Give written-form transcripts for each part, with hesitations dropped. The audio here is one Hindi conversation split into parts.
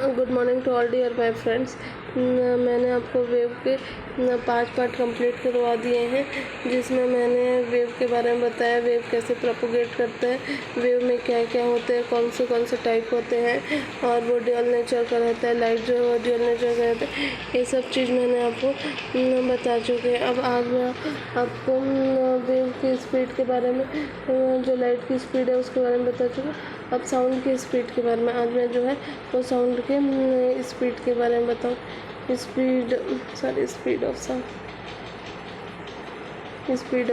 Good morning to all dear my friends. मैंने आपको वेव के 5 पार्ट कंप्लीट करवा दिए हैं, जिसमें मैंने वेव के बारे में बताया, वेव कैसे प्रोपोगेट करते हैं, वेव में क्या क्या होते हैं, कौन से टाइप होते हैं, और वो ड्यूअल नेचर का रहता है, लाइट जो है वो ड्यूअल नेचर का रहता है। ये सब चीज़ मैंने आपको बता चुके हैं। अब आज मैं आपको वेव की स्पीड के बारे में, जो लाइट की स्पीड है उसके बारे में बता चुकी। अब साउंड की स्पीड के बारे में आज मैं जो है वो साउंड के स्पीड के बारे में बताऊँ। Speed speed of sound speed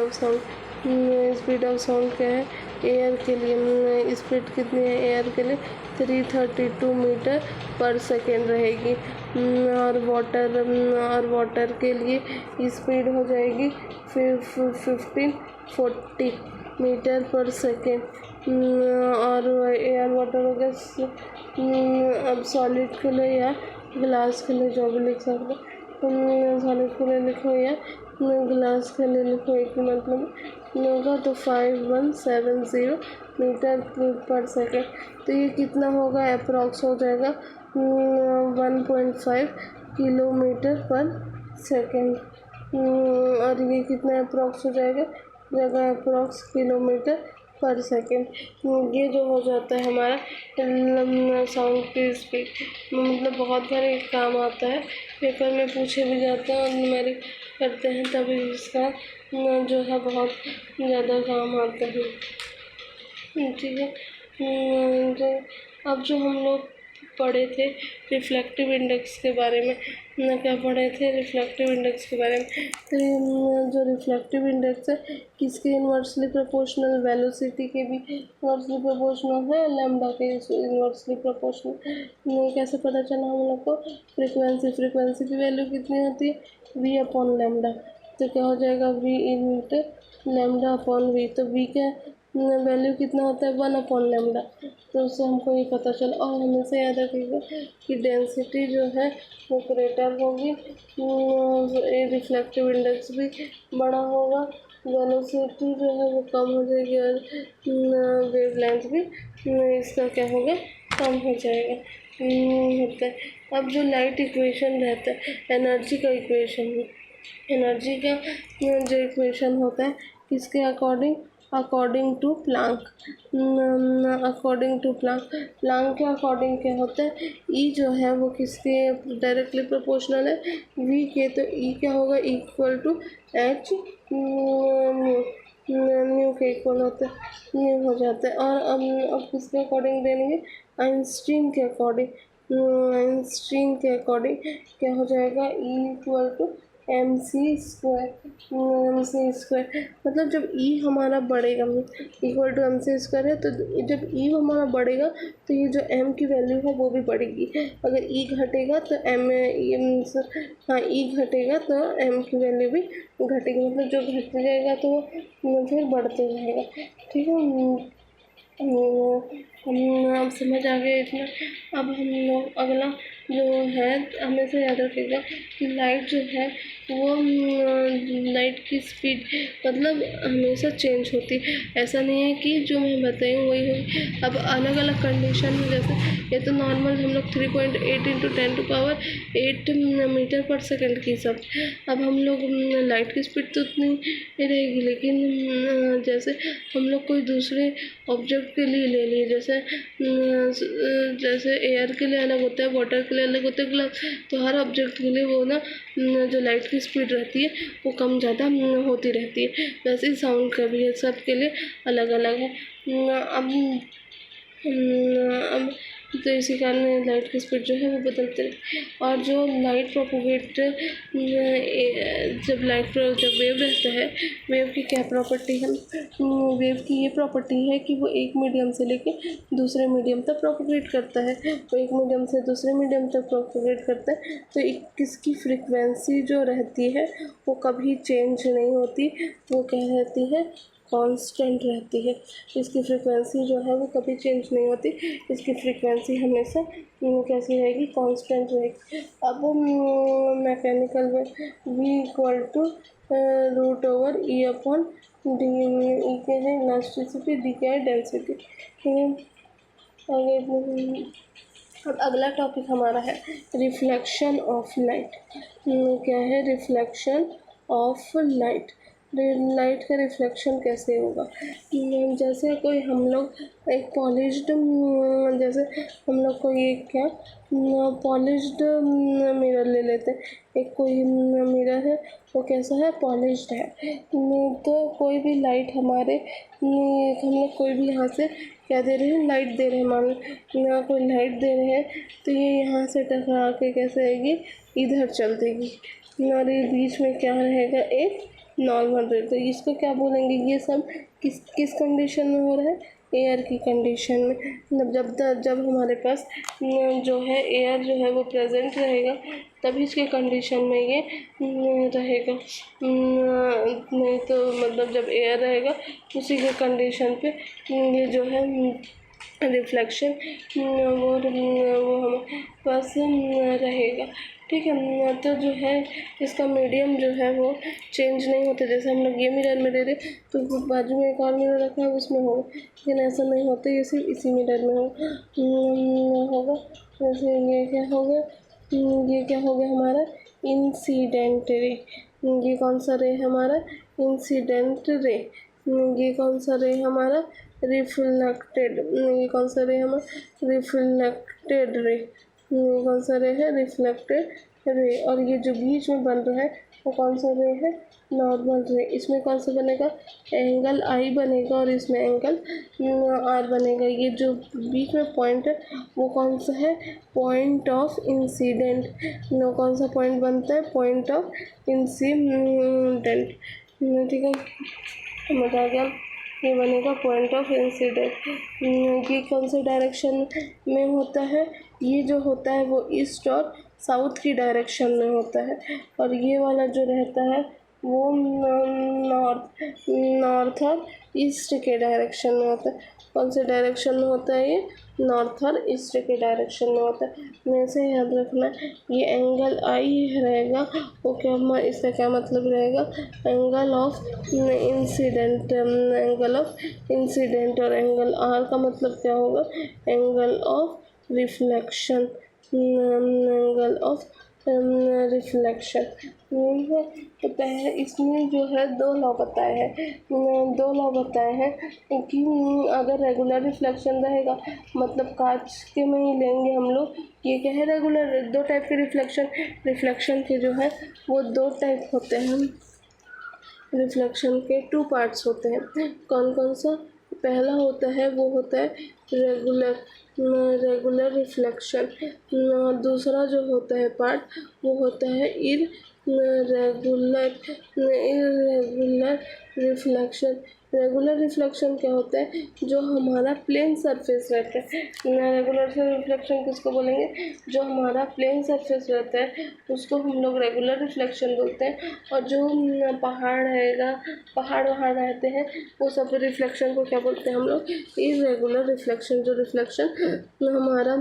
of sound क्या है। एयर के लिए स्पीड कितनी है, एयर के लिए 332 मीटर पर सेकेंड रहेगी। और वाटर के लिए स्पीड हो जाएगी 1540 मीटर पर सेकेंड। और एयर वाटर हो गया। अब सॉलिड के लिए या ग्लास के लिए जो भी लिख सकते, सॉलिड के लिए लिखो या ग्लास के लिए लिखो, एक ही मतलब होगा। तो 5170 मीटर पर सेकेंड। तो ये कितना होगा, अप्रॉक्स हो जाएगा 1.5 किलोमीटर पर सेकेंड। और ये कितना अप्रॉक्स हो जाएगा, अप्रॉक्स किलोमीटर पर सेकेंड। ये जो हो जाता है हमारा साउंड की स्पीड, मतलब बहुत बार काम आता है, पेपर में पूछे भी जाते हैं और न्यूमेरिक करते हैं, तभी इसका जो है बहुत ज़्यादा काम आता है। ठीक है। अब जो हम लोग पढ़े थे रिफ्लेक्टिव इंडेक्स के बारे में, क्या पढ़े थे रिफ्लेक्टिव इंडेक्स के बारे में। तो जो रिफ्लेक्टिव इंडेक्स है किसके इन्वर्सली प्रोपोर्शनल, वेलोसिटी के भी इन्वर्सली प्रोपोर्शनल है, लैम्डा के इन्वर्सली प्रोपोर्शनल। कैसे पता चला हम लोग को, फ्रीक्वेंसी की वैल्यू कितनी होती है, वी अपॉन लैम्डा। तो क्या हो जाएगा, v into lambda upon v. तो वी का वैल्यू कितना होता है, 1 अपॉन लैम्डा। तो उससे हमको ये पता चला। और हमेशा याद रखिएगा कि डेंसिटी जो है वो ग्रेटर होगी, रिफ्लेक्टिव इंडेक्स भी बड़ा होगा, वेलोसिटी जो है वो कम हो जाएगी, और वेवलेंथ भी इसका क्या होगा, कम हो जाएगा। होता है। अब जो लाइट इक्वेशन रहता है, एनर्जी का इक्वेशन, एनर्जी का जो इक्वेशन होता है किसके according, according to Planck. Planck के अकॉर्डिंग क्या होता है, ई जो है वो किसके डायरेक्टली प्रोपोर्शनल है, वी के। तो ई क्या होगा, इक्वल टू एच न्यू के इक्वल होता है, न्यू हो जाता है। और अब किसके अकॉर्डिंग देंगे, आइंस्टीन के अकॉर्डिंग। क्या हो जाएगा, ई इक्वल टू MC²। मतलब जब ई हमारा बढ़ेगा, इक्वल टू MC² है, तो जब ई हमारा बढ़ेगा तो ये जो m की वैल्यू है वो भी बढ़ेगी। अगर ई घटेगा तो ई घटेगा तो m की वैल्यू भी घटेगी, मतलब जो घट जाएगा तो वो फिर बढ़ते रहेगा। ठीक है। अब समझ आ गया इतना। अब हम लोग अगला जो है, हमेशा याद रखिएगा कि लाइट जो है वो लाइट की स्पीड मतलब हमेशा चेंज होती है। ऐसा नहीं है कि जो मैं बताई वही होगी। अब अलग अलग कंडीशन में, जैसे ये तो नॉर्मल हम लोग 3.8 इंटू 10⁸ मीटर पर सेकेंड की सब। अब हम लोग लाइट की स्पीड तो उतनी ही रहेगी, लेकिन जैसे हम लोग कोई दूसरे ऑब्जेक्ट के लिए ले लिए, जैसे एयर के लिए अलग होता है, वाटर के लिए अलग होता है, ग्लास। तो हर ऑब्जेक्ट के लिए वो ना जो लाइट की स्पीड रहती है वो कम ज़्यादा होती रहती है। वैसे ही साउंड का भी है, सब के लिए अलग अलग है। अब तो इसी कारण लाइट की स्पीड जो है वो बदलते रहती है। और जो लाइट प्रोपोगेट, जब वेव रहता है, वेव की क्या प्रॉपर्टी है, वेव की ये प्रॉपर्टी है कि वो एक मीडियम से लेके दूसरे मीडियम तक प्रोपोगेट करता है। वो एक मीडियम से दूसरे मीडियम तक प्रोपोगेट करता है, तो किसकी फ्रिक्वेंसी जो रहती है वो कभी चेंज नहीं होती, वो क्या रहती है, कांस्टेंट रहती है। इसकी फ्रिक्वेंसी जो है वो कभी चेंज नहीं होती, इसकी फ्रिक्वेंसी हमेशा कैसी रहेगी, कांस्टेंट रहेगी। अब मैकेनिकल में V equal to √E upon D. E के है इलास्टिसिटी, डी के है डेंसिटी। ठीक है। आगे अब अगला टॉपिक हमारा है रिफ्लेक्शन ऑफ लाइट। क्या है रिफ्लेक्शन ऑफ लाइट? लाइट का रिफ्लेक्शन कैसे होगा? जैसे कोई हम लोग एक पॉलिश्ड, जैसे हम लोग को ये क्या पॉलिश्ड मिरर ले लेते हैं। एक कोई मिरर है, वो कैसा है? पॉलिश्ड है। तो कोई भी लाइट हमारे हम लोग कोई भी यहाँ से क्या दे रहे हैं? लाइट दे रहे हैं। मान लो यहाँ कोई लाइट दे रहे हैं, तो ये यहाँ से टकरा के कैसे आएगी? इधर चल देगी और ये बीच में क्या रहेगा? एक नॉर्मल रे। तो इसको क्या बोलेंगे? ये सब किस कंडीशन में हो रहा है? एयर की कंडीशन में। मतलब जब हमारे पास जो है एयर जो है वो प्रेजेंट रहेगा, तभी इसके कंडीशन में ये रहेगा। नहीं तो मतलब जब एयर रहेगा उसी के कंडीशन पे ये जो है रिफ्लेक्शन वो हमारे पास रहेगा। ठीक है। तो जो है इसका मीडियम जो है वो चेंज नहीं होता। जैसे हम लोग ये मिरर में दे रहे तो बाजू में एक और मिरर रखा है उसमें होगा, लेकिन ऐसा नहीं होता। ये सिर्फ इसी मिरर में होगा। जैसे ये क्या हो गया? ये क्या हो गया हमारा? Incident ray. ये कौन सा रे हमारा? Incident ray. ये कौन सा रे हमारा? रिफ्लेक्टेड। ये कौन सा रे हमारा? Reflected ray. ये कौन सा रे है? Reflected ray. और ये जो बीच में बन रहा है वो कौन सा रे है? नॉर्मल रे। इसमें कौन सा बनेगा? एंगल आई बनेगा और इसमें एंगल आर बनेगा। ये जो बीच में पॉइंट है वो कौन सा है? Point of incident. कौन सा पॉइंट बनता है? Point of incident. ठीक है, समझ आ गया? ये बनेगा पॉइंट ऑफ इंसिडेंट। ये कौन से डायरेक्शन में होता है? ये जो होता है वो ईस्ट और साउथ की डायरेक्शन में होता है, और ये वाला जो रहता है वो नॉर्थ और ईस्ट के डायरेक्शन में होता है। कौन से डायरेक्शन में होता है ये? नॉर्थ और ईस्ट के डायरेक्शन में होता है। वैसे याद रखना, ये एंगल आई रहेगा वो क्या, इसका क्या मतलब रहेगा? Angle of incident. Angle of incident. और एंगल आर का मतलब क्या होगा? Angle of reflection. Angle of reflection. है तो पहले इसमें जो है दो लॉ बताए हैं कि अगर रेगुलर रिफ्लेक्शन रहेगा, मतलब कांच के में ही लेंगे हम लोग। ये क्या है? रेगुलर। दो टाइप के रिफ्लेक्शन के जो है वो दो टाइप होते हैं। रिफ्लेक्शन के टू पार्ट्स होते हैं। कौन कौन सा? पहला होता है वो होता है रेगुलर रिफ्लेक्शन। दूसरा जो होता है पार्ट वो होता है इरेगुलर रिफ्लेक्शन। रेगुलर रिफ्लेक्शन क्या होता है? जो हमारा प्लेन सरफेस रहता है। रेगुलर रिफ्लेक्शन किसको बोलेंगे? जो हमारा प्लेन सरफेस रहता है उसको हम लोग रेगुलर रिफ्लेक्शन बोलते हैं। और जो पहाड़ रहेगा, पहाड़ वहाड़ रहते हैं, वो सब रिफ्लेक्शन को क्या बोलते हैं हम लोग? Irregular reflection. जो रिफ्लेक्शन हमारा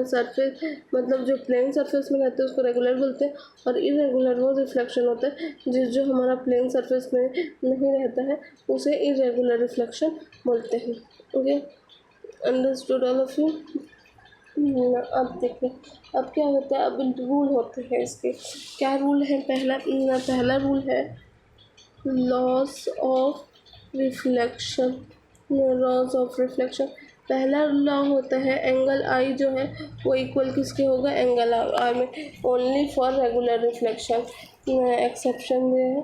सरफेस मतलब जो प्लेन सरफेस में रहते हैं उसको रेगुलर बोलते हैं, और इरेगुलर वो रिफ्लेक्शन होता है जो हमारा प्लेन सरफेस में नहीं रहता है, उसे इरेगुलर रिफ्लेक्शन बोलते हैं। Okay, understood all of you? अब देखिए अब क्या होता है। अब रूल होते हैं इसके। क्या रूल है? पहला रूल है loss of reflection. Loss of reflection. पहला लॉ होता है एंगल आई जो है वो इक्वल किसके होगा? एंगल आर में। Only for regular reflection. Exception ये है